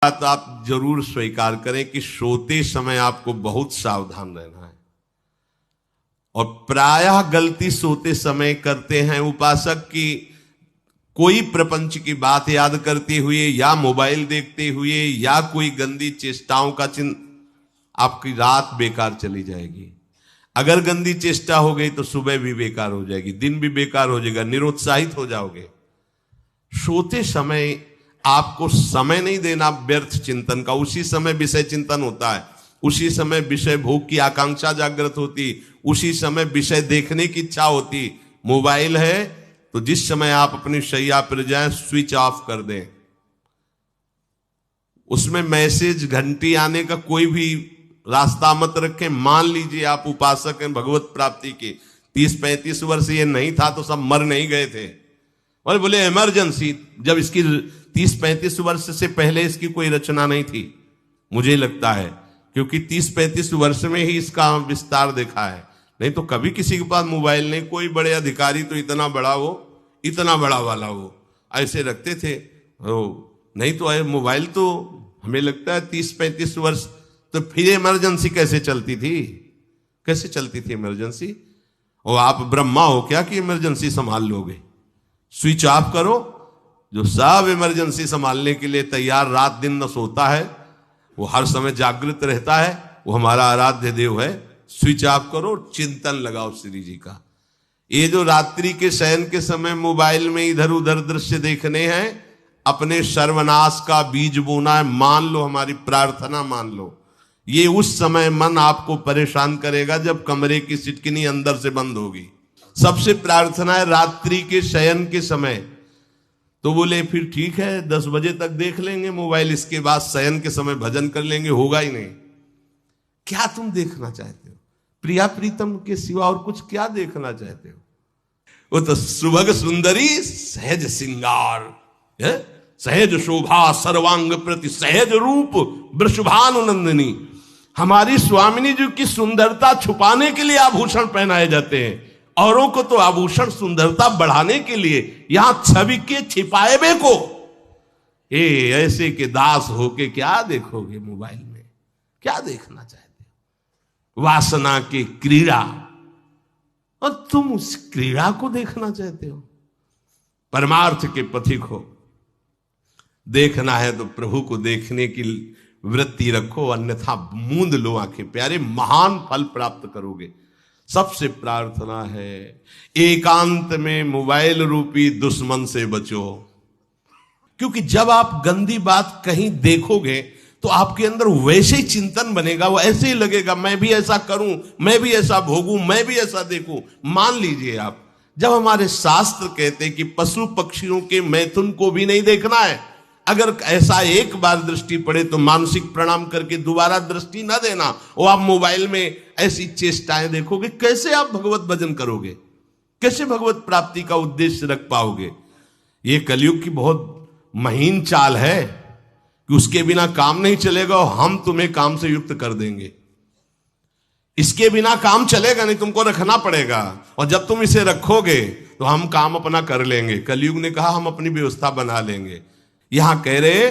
बात आप जरूर स्वीकार करें कि सोते समय आपको बहुत सावधान रहना है। और प्रायः गलती सोते समय करते हैं उपासक की कोई प्रपंच की बात याद करते हुए या मोबाइल देखते हुए या कोई गंदी चेष्टाओं का आपकी रात बेकार चली जाएगी। अगर गंदी चेष्टा हो गई तो सुबह भी बेकार हो जाएगी, दिन भी बेकार हो जाएगा, निरुत्साहित हो जाओगे। सोते समय आपको समय नहीं देना व्यर्थ चिंतन का। उसी समय विषय चिंतन होता है, उसी समय विषय भोग की आकांक्षा जागृत होती, उसी समय विषय देखने की इच्छा होती। मोबाइल है तो जिस समय आप अपनी शैया पर जाएं स्विच ऑफ कर दें। उसमें मैसेज घंटी आने का कोई भी रास्ता मत रखें। मान लीजिए आप उपासक हैं भगवत प्राप्ति के, 30-35 वर्ष ये नहीं था तो सब मर नहीं गए थे। और बोले इमरजेंसी, जब इसकी 30-35 वर्ष से पहले इसकी कोई रचना नहीं थी, मुझे लगता है, क्योंकि 30-35 वर्ष में ही इसका विस्तार देखा है। नहीं तो कभी किसी के पास मोबाइल नहीं। कोई बड़े अधिकारी तो इतना बड़ा वो, इतना बड़ा वाला वो ऐसे रखते थे। नहीं तो मोबाइल तो हमें लगता है 30-35 वर्ष। तो फिर इमरजेंसी कैसे चलती थी? कैसे चलती थी इमरजेंसी? और आप ब्रह्मा हो क्या कि इमरजेंसी संभाल लोगे? स्विच ऑफ करो। जो सब इमरजेंसी संभालने के लिए तैयार रात दिन न सोता है, वो हर समय जागृत रहता है, वो हमारा आराध्य देव है। स्विच ऑफ करो, चिंतन लगाओ श्री जी का। ये जो रात्रि के शयन के समय मोबाइल में इधर उधर दृश्य देखने हैं, अपने सर्वनाश का बीज बोना है। मान लो, हमारी प्रार्थना मान लो, ये उस समय मन आपको परेशान करेगा जब कमरे की सिटकिनी अंदर से बंद होगी। सबसे प्रार्थना है रात्रि के शयन के समय। तो बोले फिर ठीक है 10 बजे तक देख लेंगे मोबाइल, इसके बाद शयन के समय भजन कर लेंगे। होगा ही नहीं। क्या तुम देखना चाहते हो? प्रिया प्रीतम के सिवा और कुछ क्या देखना चाहते हो? वो तो सुभग सुंदरी सहज सिंगार, सहज शोभा सर्वांग प्रति सहज रूप वृषभानुनंदिनी। हमारी स्वामिनी जी की सुंदरता छुपाने के लिए आभूषण पहनाए जाते हैं। औरों को तो आभूषण सुंदरता बढ़ाने के लिए, यहां छवि के छिपाए बे को ऐसे के दास होके क्या देखोगे मोबाइल में? क्या देखना चाहते हो? वासना की क्रीड़ा, और तुम उस क्रीड़ा को देखना चाहते हो? परमार्थ के पथिक हो। देखना है तो प्रभु को देखने की वृत्ति रखो, अन्यथा मूंद लो आंखें। प्यारे, महान फल प्राप्त करोगे। सबसे प्रार्थना है एकांत में मोबाइल रूपी दुश्मन से बचो। क्योंकि जब आप गंदी बात कहीं देखोगे तो आपके अंदर वैसे ही चिंतन बनेगा। वो ऐसे ही लगेगा, मैं भी ऐसा करूं, मैं भी ऐसा भोगूं, मैं भी ऐसा देखूं। मान लीजिए आप, जब हमारे शास्त्र कहते हैं कि पशु पक्षियों के मैथुन को भी नहीं देखना है, अगर ऐसा एक बार दृष्टि पड़े तो मानसिक प्रणाम करके दोबारा दृष्टि ना देना। और आप मोबाइल में ऐसी चेष्टाएं देखोगे, कैसे आप भगवत भजन करोगे? कैसे भगवत प्राप्ति का उद्देश्य रख पाओगे? ये कलयुग की बहुत महीन चाल है कि उसके बिना काम नहीं चलेगा और हम तुम्हें काम से युक्त कर देंगे। इसके बिना काम चलेगा नहीं, तुमको रखना पड़ेगा। और जब तुम इसे रखोगे तो हम काम अपना कर लेंगे। कलयुग ने कहा हम अपनी व्यवस्था बना लेंगे। यहां कह रहे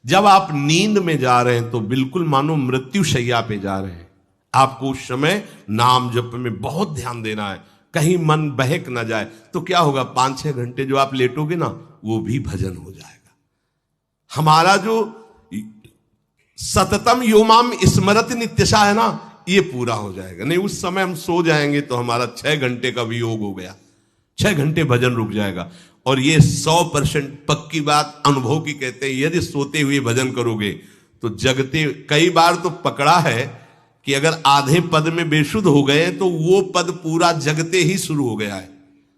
जब आप नींद में जा रहे हैं तो बिल्कुल मानो मृत्यु शैया पे जा रहे हैं। आपको उस समय नाम जप में बहुत ध्यान देना है, कहीं मन बहक ना जाए। तो क्या होगा, 5-6 घंटे जो आप लेटोगे ना, वो भी भजन हो जाएगा। हमारा जो सततम योमाम स्मरति नित्यशा है ना, ये पूरा हो जाएगा। नहीं, उस समय हम सो जाएंगे तो हमारा 6 घंटे का वियोग हो गया, 6 घंटे भजन रुक जाएगा। और ये 100% पक्की बात अनुभव की कहते हैं। यदि सोते हुए भजन करोगे तो जगते, कई बार तो पकड़ा है कि अगर आधे पद में बेशुद्ध हो गए तो वो पद पूरा जगते ही शुरू हो गया है।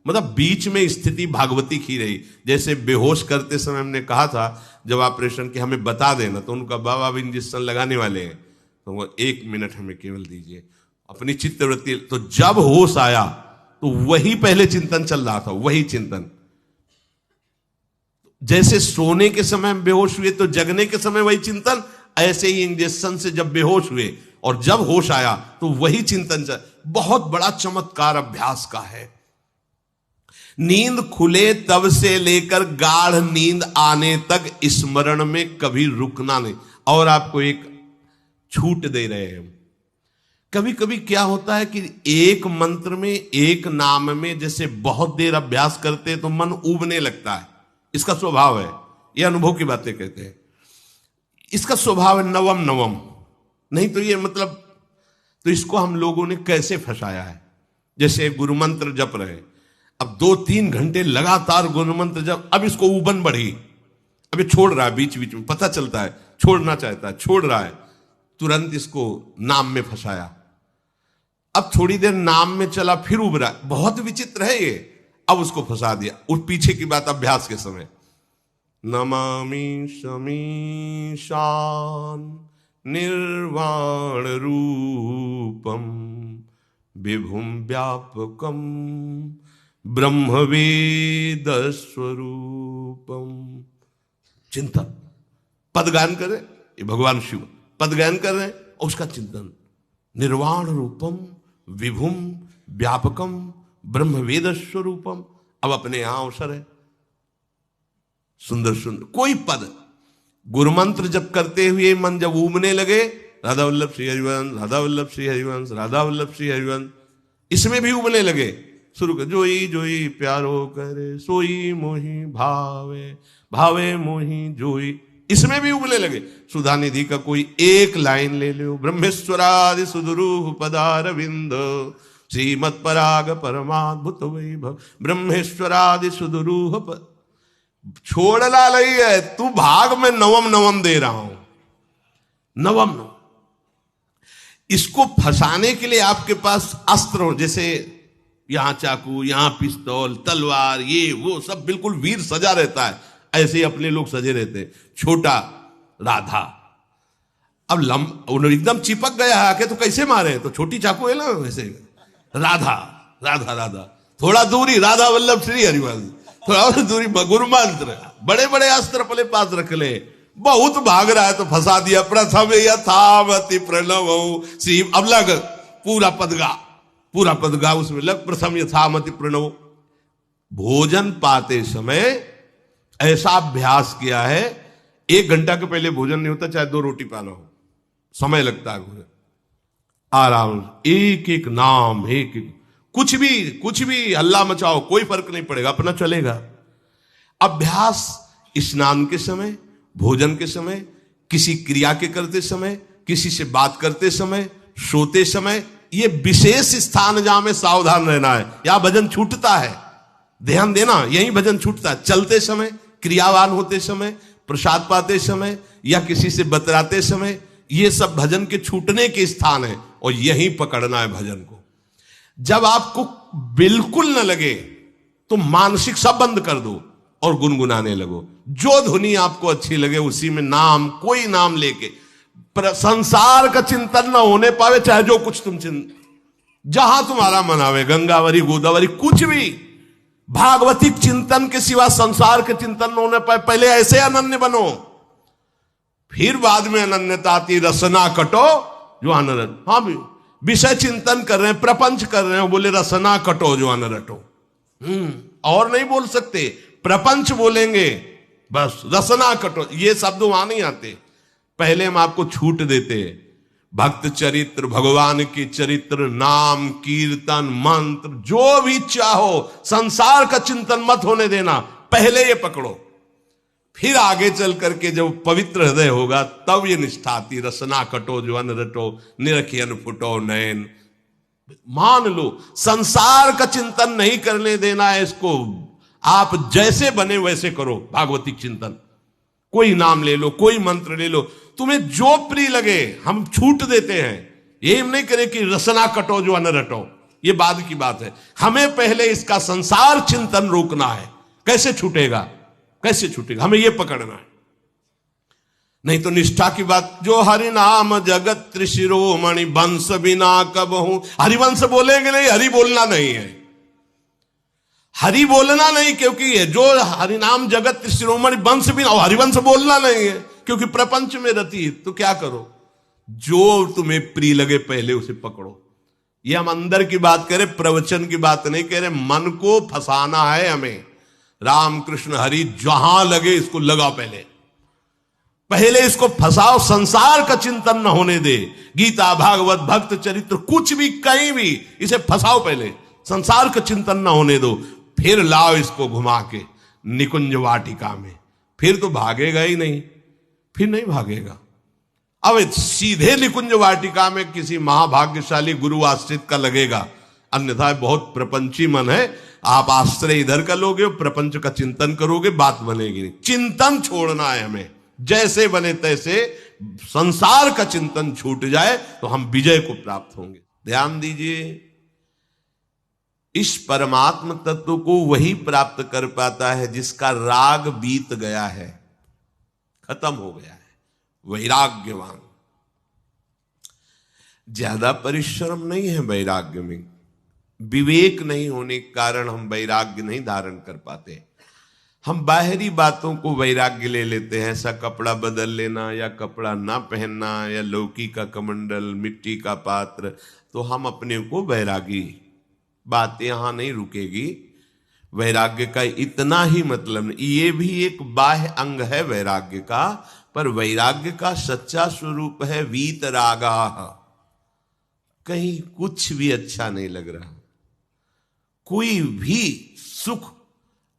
मतलब बीच में स्थिति भागवती की रही। जैसे बेहोश करते समय हमने कहा था जब ऑपरेशन के हमें बता देना, तो उनका बाबा अब इंजेक्शन लगाने वाले हैं तो वो 1 मिनट हमें केवल दीजिए, अपनी चित्तवृत्ति। तो जब होश आया तो वही पहले चिंतन चल रहा था, वही चिंतन। जैसे सोने के समय हम बेहोश हुए तो जगने के समय वही चिंतन, ऐसे ही इंजेक्शन से जब बेहोश हुए और जब होश आया तो वही चिंतन। बहुत बड़ा चमत्कार अभ्यास का है। नींद खुले तब से लेकर गाढ़ नींद आने तक स्मरण में कभी रुकना नहीं। और आपको एक छूट दे रहे हैं। कभी कभी क्या होता है कि एक मंत्र में, एक नाम में जैसे बहुत देर अभ्यास करते तो मन उबने लगता है। इसका स्वभाव है, ये अनुभव की बातें कहते हैं। इसका स्वभाव है नवम नवम, नहीं तो ये मतलब, तो इसको हम लोगों ने कैसे फंसाया है। जैसे गुरु मंत्र जप रहे, अब 2-3 घंटे लगातार गुरु मंत्र जप, अब इसको उबन बढ़ी, अब ये छोड़ रहा है बीच बीच में, पता चलता है छोड़ना चाहता है, छोड़ रहा है, तुरंत इसको नाम में फंसाया। अब थोड़ी देर नाम में चला, फिर उबरा, बहुत विचित्र है ये, अब उसको फंसा दिया। उस पीछे की बात अभ्यास के समय, नमामि समीशान निर्वाण रूपम विभुम व्यापकम ब्रह्मवेद स्वरूपम। चिंतन, पदगान कर रहे, ये भगवान शिव पदगान कर रहे हैं और उसका चिंतन, निर्वाण रूपम विभुम व्यापकम ब्रह्मवेद स्वरूपम। अब अपने यहां अवसर है, सुंदर सुंदर कोई पद गुरु मंत्र जब करते हुए मन जब उबने लगे, राधा वल्लभ श्री हरिवंश, राधा वल्लभ श्री हरिवंश, राधा वल्लभ श्री हरिवंश, इसमें भी उबने लगे, शुरू कर, जोई जोई प्यारो करे सोई मोही भावे, भावे मोही जोई, इसमें भी उबले लगे। सुधा निधि का कोई एक लाइन ले लो, ब्रह्मेश्वरादि सुदुरूह पदारविंद श्रीमत् पराग परमाद्भुत वैभव, ब्रह्मेश्वरादि सुदुरूह छोड़ना नहीं है, तू भाग में नवम नवम दे रहा हूं, नवम नवम। इसको फंसाने के लिए आपके पास अस्त्र हो, जैसे यहां चाकू, यहां पिस्तौल, तलवार, ये वो सब बिल्कुल वीर सजा रहता है, ऐसे ही अपने लोग सजे रहते। छोटा राधा, अब एकदम चिपक गया आके तो कैसे मारे, तो छोटी चाकू है ना वैसे, राधा राधा राधा, थोड़ा दूरी राधा वल्लभ श्री हरिवंश, थोड़ा और दूरी गुरु मंत्र, बड़े बड़े अस्त्र अपने पास रख ले, बहुत भाग रहा है तो फंसा दिया। प्रथम यथावति प्रणव श्री, अब लग पूरा पदगा, पूरा पदगा उसमें लग, प्रथम यथामति प्रणव। भोजन पाते समय ऐसा अभ्यास किया है, 1 घंटा के पहले भोजन नहीं होता, चाहे 2 रोटी पाना हो, समय लगता है भोजन, आराम, एक एक नाम, एक एक, कुछ भी हल्ला मचाओ, कोई फर्क नहीं पड़ेगा, अपना चलेगा। अभ्यास स्नान के समय, भोजन के समय, किसी क्रिया के करते समय, किसी से बात करते समय, सोते समय, ये विशेष स्थान जहां में सावधान रहना है। यहां भजन छूटता है, ध्यान देना, यही भजन छूटता है। चलते समय, क्रियावान होते समय, प्रसाद पाते समय या किसी से बतराते समय, ये सब भजन के छूटने के स्थान है और यहीं पकड़ना है भजन को। जब आपको बिल्कुल न लगे तो मानसिक सब बंद कर दो और गुनगुनाने लगो, जो धुनी आपको अच्छी लगे उसी में नाम, कोई नाम लेके, संसार का चिंतन न होने पावे, चाहे जो कुछ तुम जहां तुम्हारा मन आवे, गंगावरी गोदावरी, कुछ भी भागवतिक चिंतन के सिवा संसार के चिंतन न होने पाए। पहले ऐसे अनन्य बनो, फिर बाद में अनन्यता आती, रसना कटो जो अनरट। हाँ भी विषय चिंतन कर रहे हैं, प्रपंच कर रहे हैं, बोले रसना कटो जो अनरटो, और नहीं बोल सकते, प्रपंच बोलेंगे बस, रसना कटो, ये शब्द वहां नहीं आते। पहले हम आपको छूट देते, भक्त चरित्र, भगवान की चरित्र, नाम, कीर्तन, मंत्र, जो भी चाहो, संसार का चिंतन मत होने देना, पहले ये पकड़ो, फिर आगे चल करके जब पवित्र हृदय होगा तब ये निष्ठा आती, रसना कटो जो अन रटो, निरखियन फुटो नयन। मान लो संसार का चिंतन नहीं करने देना है इसको, आप जैसे बने वैसे करो भागवतिक चिंतन, कोई नाम ले लो, कोई मंत्र ले लो, तुम्हें जो प्रिय लगे, हम छूट देते हैं। ये हम नहीं करें कि रसना कटो जो अन रटो, ये बाद की बात है, हमें पहले इसका संसार चिंतन रोकना है। कैसे छूटेगा, कैसे छूटेगा, हमें यह पकड़ना है, नहीं तो निष्ठा की बात। जो हरि नाम जगत त्रिशिरोमणि वंश बिना कब हूं, हरिवंश बोलेंगे नहीं, हरि बोलना नहीं है, हरि बोलना नहीं, क्योंकि जो हरिनाम जगत शिरोमणि वंश बिना, हरिवंश बोलना नहीं है क्योंकि प्रपंच में रति। तो क्या करो, जो तुम्हें प्रिय लगे पहले उसे पकड़ो, ये हम अंदर की बात करें, प्रवचन की बात नहीं कह रहे। मन को फंसाना है हमें। राम कृष्ण हरि जहां लगे इसको लगाओ, पहले इसको फंसाओ, संसार का चिंतन न होने दे। गीता भागवत भक्त चरित्र कुछ भी कहीं भी इसे फंसाओ, पहले संसार का चिंतन न होने दो, फिर लाओ इसको घुमा के निकुंज वाटिका में। फिर तो भागेगा ही नहीं, फिर नहीं भागेगा। अब सीधे निकुंज वाटिका में किसी महाभाग्यशाली गुरु आश्रित का लगेगा, अन्यथा बहुत प्रपंची मन है। आप आश्रय इधर का लोगे, प्रपंच का चिंतन करोगे, बात बनेगी नहीं। चिंतन छोड़ना है हमें, जैसे बने तैसे संसार का चिंतन छूट जाए तो हम विजय को प्राप्त होंगे। ध्यान दीजिए, इस परमात्म तत्व को वही प्राप्त कर पाता है जिसका राग बीत गया है, खत्म हो गया है, वैराग्यवान। ज्यादा परिश्रम नहीं है वैराग्य में, विवेक नहीं होने के कारण हम वैराग्य नहीं धारण कर पाते। हम बाहरी बातों को वैराग्य ले लेते हैं, ऐसा कपड़ा बदल लेना या कपड़ा ना पहनना या लौकी का कमंडल, मिट्टी का पात्र, तो हम अपने को वैरागी। बात यहां नहीं रुकेगी। वैराग्य का इतना ही मतलब नहीं, ये भी एक बाह्य अंग है वैराग्य का, पर वैराग्य का सच्चा स्वरूप है वीतरागा। कहीं कुछ भी अच्छा नहीं लग रहा, कोई भी सुख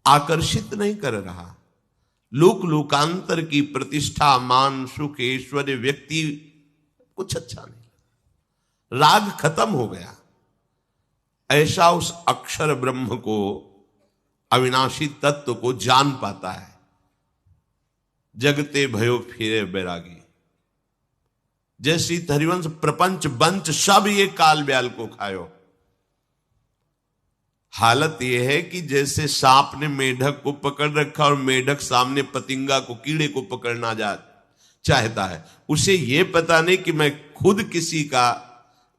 आकर्षित नहीं कर रहा, लोक लोकांतर की प्रतिष्ठा, मान, सुख, ऐश्वर्य, व्यक्ति कुछ अच्छा नहीं, राग खत्म हो गया। ऐसा उस अक्षर ब्रह्म को, अविनाशी तत्व को जान पाता है। जगते भयो फिरे बैरागी, जैसी हरिवंश प्रपंच बंच सब ये काल ब्याल को खायो। हालत यह है कि जैसे सांप ने मेढक को पकड़ रखा और मेढक सामने पतिंगा को, कीड़े को पकड़ना चाहता है। उसे यह पता नहीं कि मैं खुद किसी का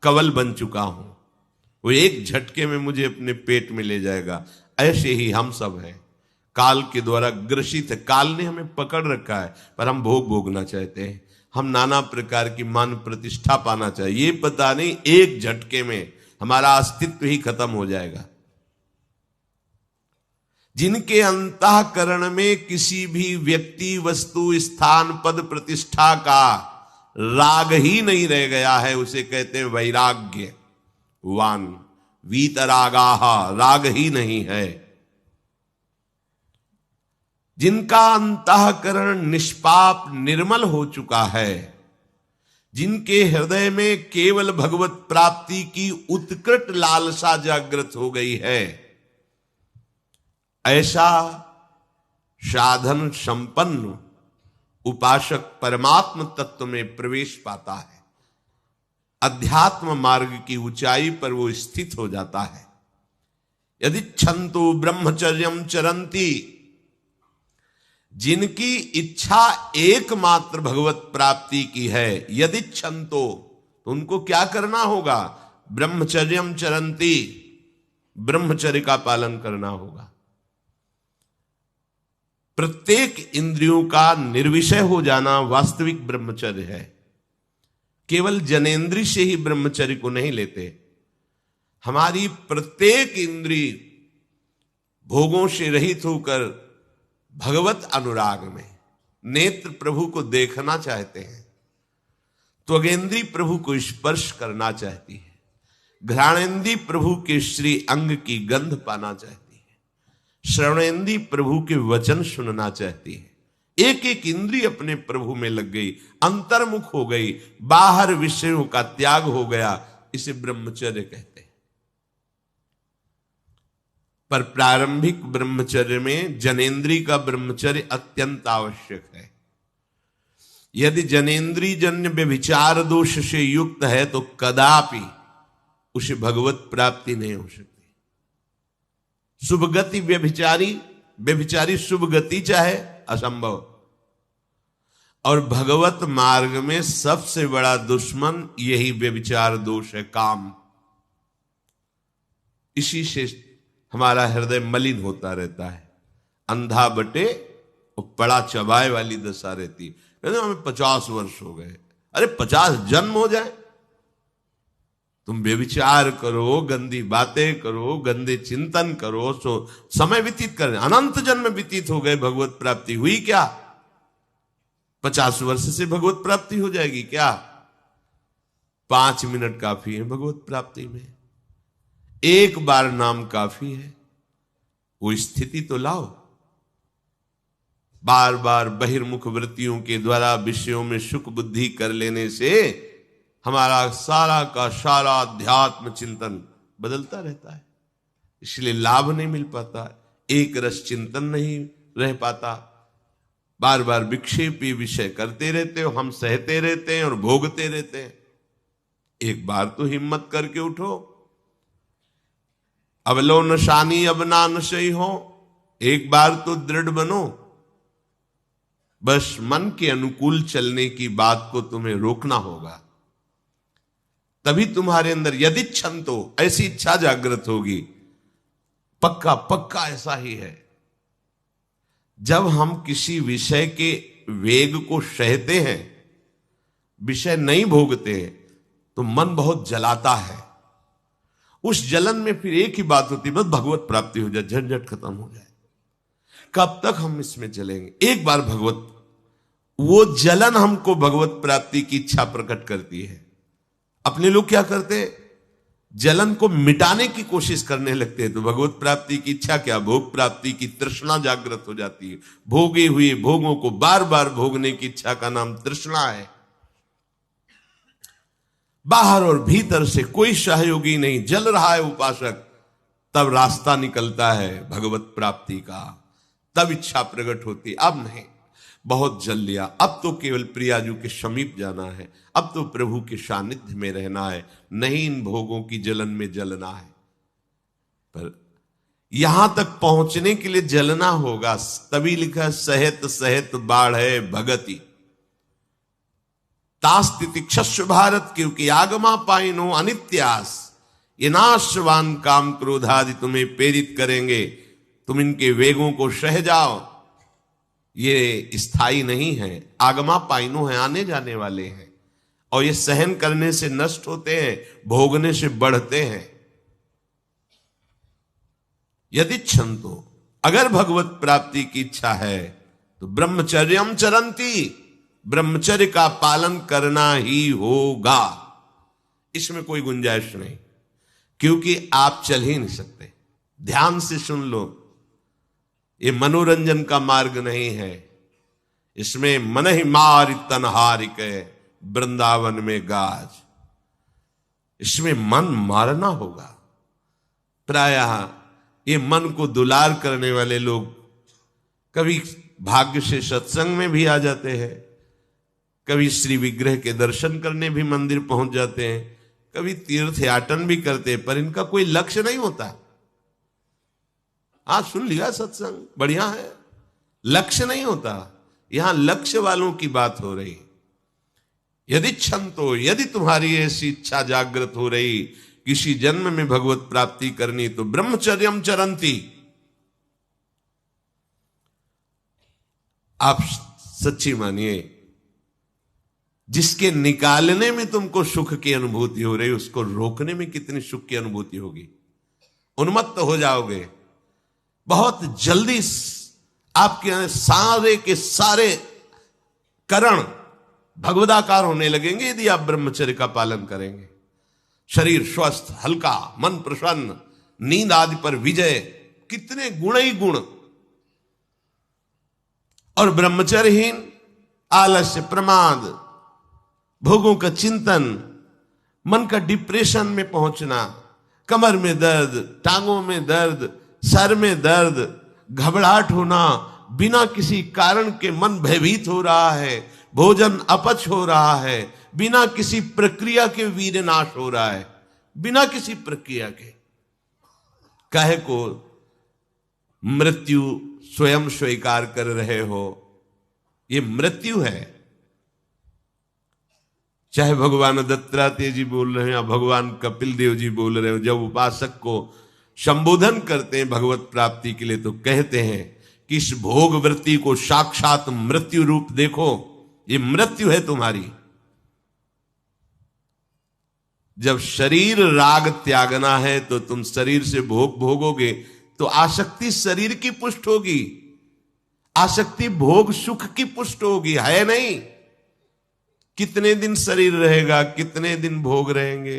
कवल बन चुका हूं, वो एक झटके में मुझे अपने पेट में ले जाएगा। ऐसे ही हम सब हैं, काल के द्वारा ग्रसित है। काल ने हमें पकड़ रखा है, पर हम भोग भोगना चाहते हैं। हम नाना प्रकार की मान प्रतिष्ठा पाना चाहिए, ये पता नहीं एक झटके में हमारा अस्तित्व ही खत्म हो जाएगा। जिनके अंतःकरण में किसी भी व्यक्ति, वस्तु, स्थान, पद, प्रतिष्ठा का राग ही नहीं रह गया है, उसे कहते हैं वैराग्यवान। वीतरागाः, राग ही नहीं है। जिनका अंतःकरण निष्पाप निर्मल हो चुका है, जिनके हृदय में केवल भगवत प्राप्ति की उत्कट लालसा जागृत हो गई है, ऐसा साधन संपन्न उपासक परमात्म तत्व में प्रवेश पाता है। अध्यात्म मार्ग की ऊंचाई पर वो स्थित हो जाता है। यदि छंतु ब्रह्मचर्यम चरंती, जिनकी इच्छा एकमात्र भगवत प्राप्ति की है, यदि छंतो, तो उनको क्या करना होगा? ब्रह्मचर्यम चरंती, ब्रह्मचर्य का पालन करना होगा। प्रत्येक इंद्रियों का निर्विषय हो जाना वास्तविक ब्रह्मचर्य है। केवल जनेन्द्रिय से ही ब्रह्मचर्य को नहीं लेते। हमारी प्रत्येक इंद्रिय भोगों से रहित होकर भगवत अनुराग में, नेत्र प्रभु को देखना चाहते हैं, त्वगेंद्री प्रभु को स्पर्श करना चाहती है, घ्राणेन्द्री प्रभु के श्री अंग की गंध पाना चाहती है, श्रवणेन्द्री प्रभु के वचन सुनना चाहती है। एक एक इंद्रिय अपने प्रभु में लग गई, अंतर्मुख हो गई, बाहर विषयों का त्याग हो गया। इसे ब्रह्मचर्य कहते हैं। पर प्रारंभिक ब्रह्मचर्य में जनेन्द्रिय का ब्रह्मचर्य अत्यंत आवश्यक है। यदि जनेन्द्रिय जन्य व्यभिचार दोष से युक्त है तो कदापि उसे भगवत प्राप्ति नहीं हो सकती। शुभ गति व्यभिचारी शुभ गति चाहे, असंभव। और भगवत मार्ग में सबसे बड़ा दुश्मन यही व्यभिचार दोष है, काम। इसी से हमारा हृदय मलिन होता रहता है, अंधा बटे और पड़ा चबाए वाली दशा रहती है। कहते हमें 50 वर्ष हो गए। अरे 50 जन्म हो जाए, तुम व्यभिचार करो, गंदी बातें करो, गंदे चिंतन करो, सो समय व्यतीत कर, अनंत जन्म व्यतीत हो गए, भगवत प्राप्ति हुई क्या? 50 वर्ष से भगवत प्राप्ति हो जाएगी क्या? 5 मिनट काफी है भगवत प्राप्ति में, एक बार नाम काफी है। वो स्थिति तो लाओ। बार बार बहिर्मुख वृत्तियों के द्वारा विषयों में सुख बुद्धि कर लेने से हमारा सारा का सारा अध्यात्म चिंतन बदलता रहता है, इसलिए लाभ नहीं मिल पाता, एक रस चिंतन नहीं रह पाता। बार बार विक्षेपी विषय करते रहते हो, हम सहते रहते हैं और भोगते रहते हैं। एक बार तो हिम्मत करके उठो, अब लो नशानी अब ना नशई हो, एक बार तो दृढ़ बनो। बस मन के अनुकूल चलने की बात को तुम्हें रोकना होगा, तभी तुम्हारे अंदर यदि क्षंतो, ऐसी इच्छा जागृत होगी। पक्का पक्का ऐसा ही है, जब हम किसी विषय के वेग को सहते हैं, विषय नहीं भोगते हैं, तो मन बहुत जलाता है। उस जलन में फिर एक ही बात होती है, बस भगवत प्राप्ति हो जाए, झंझट खत्म हो जाए। कब तक हम इसमें चलेंगे? एक बार भगवत, वो जलन हमको भगवत प्राप्ति की इच्छा प्रकट करती है। अपने लोग क्या करते हैं, जलन को मिटाने की कोशिश करने लगते हैं, तो भगवत प्राप्ति की इच्छा क्या, भोग प्राप्ति की तृष्णा जागृत हो जाती है। भोगे हुए भोगों को बार बार भोगने की इच्छा का नाम तृष्णा है। बाहर और भीतर से कोई सहयोगी नहीं, जल रहा है उपासक, तब रास्ता निकलता है भगवत प्राप्ति का, तब इच्छा प्रकट होती। अब नहीं, बहुत जल लिया, अब तो केवल प्रियाजू के समीप जाना है, अब तो प्रभु के सानिध्य में रहना है, नहीं इन भोगों की जलन में जलना है। पर यहां तक पहुंचने के लिए जलना होगा, तभी लिखा सहित सहित बाढ़ है भगति तास्तिति क्षस्व भारत, क्योंकि आगमा पाइनो अनित्यास, ये नाशवान काम क्रोध आदि तुम्हें प्रेरित करेंगे, तुम इनके वेगों को सह जाओ, ये स्थायी नहीं है। आगमा पाइनो है, आने जाने वाले हैं, और ये सहन करने से नष्ट होते हैं, भोगने से बढ़ते हैं। यदि क्षंतो, अगर भगवत प्राप्ति की इच्छा है तो ब्रह्मचर्यम चरंती, ब्रह्मचर्य का पालन करना ही होगा, इसमें कोई गुंजाइश नहीं, क्योंकि आप चल ही नहीं सकते। ध्यान से सुन लो, ये मनोरंजन का मार्ग नहीं है, इसमें मन ही मार तनहारिक वृंदावन में गाज, इसमें मन मारना होगा। प्रायः ये मन को दुलार करने वाले लोग कभी भाग्य से सत्संग में भी आ जाते हैं, कभी श्री विग्रह के दर्शन करने भी मंदिर पहुंच जाते हैं, कभी तीर्थ याटन भी करते हैं, पर इनका कोई लक्ष्य नहीं होता। आज सुन लिया सत्संग, बढ़िया है, लक्ष्य नहीं होता। यहां लक्ष्य वालों की बात हो रही। यदि क्षंतो, यदि तुम्हारी ऐसी इच्छा जागृत हो रही किसी जन्म में भगवत प्राप्ति करनी, तो ब्रह्मचर्यम चरंती, आप सच्ची मानिए, जिसके निकालने में तुमको सुख की अनुभूति हो रही, उसको रोकने में कितनी सुख की अनुभूति होगी। उन्मत्त हो जाओगे, बहुत जल्दी आपके सारे के सारे करण भगवदाकार होने लगेंगे यदि आप ब्रह्मचर्य का पालन करेंगे। शरीर स्वस्थ, हल्का, मन प्रसन्न, नींद आदि पर विजय, कितने गुण ही गुण। और ब्रह्मचर्यहीन आलस्य, प्रमाद, भोगों का चिंतन, मन का डिप्रेशन में पहुंचना, कमर में दर्द, टांगों में दर्द, सर में दर्द, घबराहट होना, बिना किसी कारण के मन भयभीत हो रहा है, भोजन अपच हो रहा है, बिना किसी प्रक्रिया के वीरनाश हो रहा है, बिना किसी प्रक्रिया के। काहे को मृत्यु स्वयं स्वीकार कर रहे हो, ये मृत्यु है। चाहे भगवान दत्तात्रेय जी बोल रहे हैं या भगवान कपिल देव जी बोल रहे हो, जब उपासक को संबोधन करते हैं भगवत प्राप्ति के लिए, तो कहते हैं कि इस भोग वृत्ति को साक्षात मृत्यु रूप देखो, ये मृत्यु है तुम्हारी। जब शरीर राग त्यागना है तो तुम शरीर से भोग भोगोगे तो आसक्ति शरीर की पुष्ट होगी, आसक्ति भोग सुख की पुष्ट होगी, है नहीं। कितने दिन शरीर रहेगा, कितने दिन भोग रहेंगे।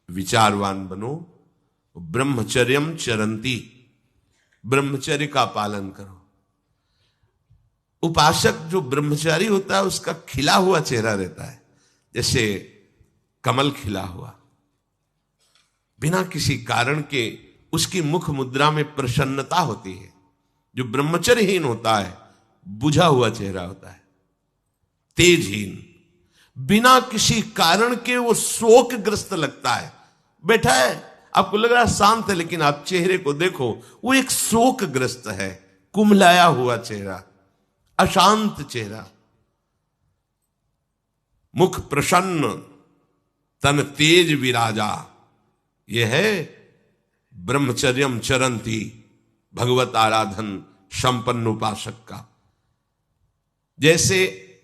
विचारवान बनो, ब्रह्मचर्यम चरंती, ब्रह्मचर्य का पालन करो। उपासक जो ब्रह्मचारी होता है उसका खिला हुआ चेहरा रहता है, जैसे कमल खिला हुआ, बिना किसी कारण के उसकी मुख मुद्रा में प्रसन्नता होती है। जो ब्रह्मचर्यहीन होता है बुझा हुआ चेहरा होता है, तेजहीन, बिना किसी कारण के वो शोकग्रस्त लगता है। बैठा है, आपको लग रहा है शांत है, लेकिन आप चेहरे को देखो, वो एक शोकग्रस्त है, कुम्हलाया हुआ चेहरा, अशांत चेहरा। मुख प्रसन्न, तन तेज विराजा, यह है ब्रह्मचर्यम चरंती, भगवत आराधन संपन्न उपासक का। जैसे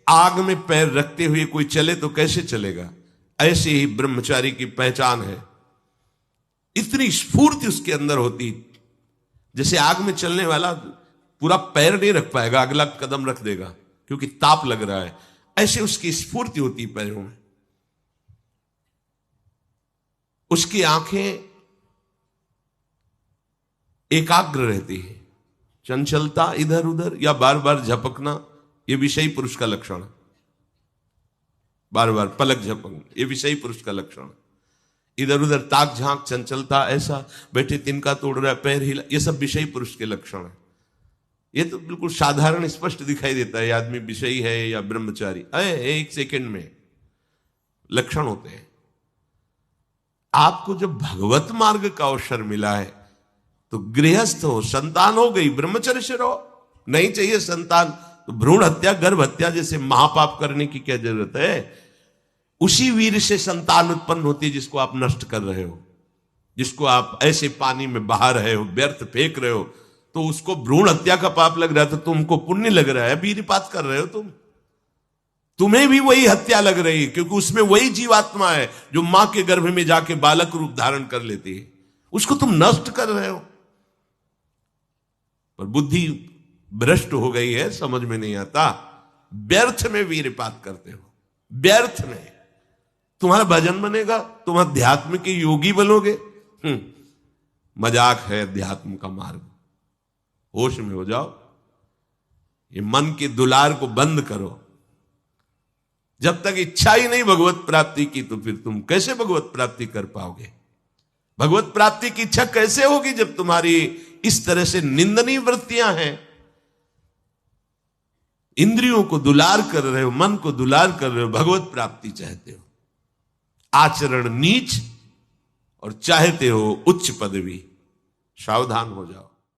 आग में पैर रखते हुए कोई चले तो कैसे चलेगा, ऐसे ही ब्रह्मचारी की पहचान है। इतनी स्फूर्ति उसके अंदर होती, जैसे आग में चलने वाला पूरा पैर नहीं रख पाएगा, अगला कदम रख देगा क्योंकि ताप लग रहा है, ऐसे उसकी स्फूर्ति होती पैरों में। उसकी आंखें एकाग्र रहती है, चंचलता इधर उधर या बार बार झपकना यह विषयी पुरुष का लक्षण है। बार बार पलक झपकना यह विषयी पुरुष का लक्षण है। इधर उधर ताक झांक, चंचलता, ऐसा बैठे तिनका तोड़ रहा है, पैर हिला, ये सब विषयी पुरुष के लक्षण है। ये तो बिल्कुल साधारण स्पष्ट दिखाई देता है आदमी विषयी है या ब्रह्मचारी, एक सेकंड में लक्षण होते हैं। आपको जब भगवत मार्ग का अवसर मिला है तो गृहस्थ हो, संतान हो गई, ब्रह्मचर्य से रहो। नहीं चाहिए संतान तो भ्रूण हत्या, गर्भ हत्या जैसे महापाप करने की क्या जरूरत है। उसी वीर से संतान उत्पन्न होती है जिसको आप नष्ट कर रहे हो, जिसको आप ऐसे पानी में बहा रहे हो, व्यर्थ फेंक रहे हो, तो उसको भ्रूण हत्या का पाप लग रहा है तो तुमको पुण्य लग रहा है, वीरपात कर रहे हो तुम्हें भी वही हत्या लग रही है, क्योंकि उसमें वही जीवात्मा है जो मां के गर्भ में जाके बालक रूप धारण कर लेती है, उसको तुम नष्ट कर रहे हो। पर बुद्धि भ्रष्ट हो गई है, समझ में नहीं आता, व्यर्थ में वीरपात करते हो, व्यर्थ में। तुम्हारा भजन बनेगा, तुम अध्यात्म के योगी बनोगे, मजाक है अध्यात्म का मार्ग। होश में हो जाओ, ये मन के दुलार को बंद करो। जब तक इच्छा ही नहीं भगवत प्राप्ति की तो फिर तुम कैसे भगवत प्राप्ति कर पाओगे। भगवत प्राप्ति की इच्छा कैसे होगी जब तुम्हारी इस तरह से निंदनीय वृत्तियां हैं। इंद्रियों को दुलार कर रहे हो, मन को दुलार कर रहे हो, भगवत प्राप्ति चाहते हो, आचरण नीच और चाहते हो उच्च पदवी। सावधान हो जाओ।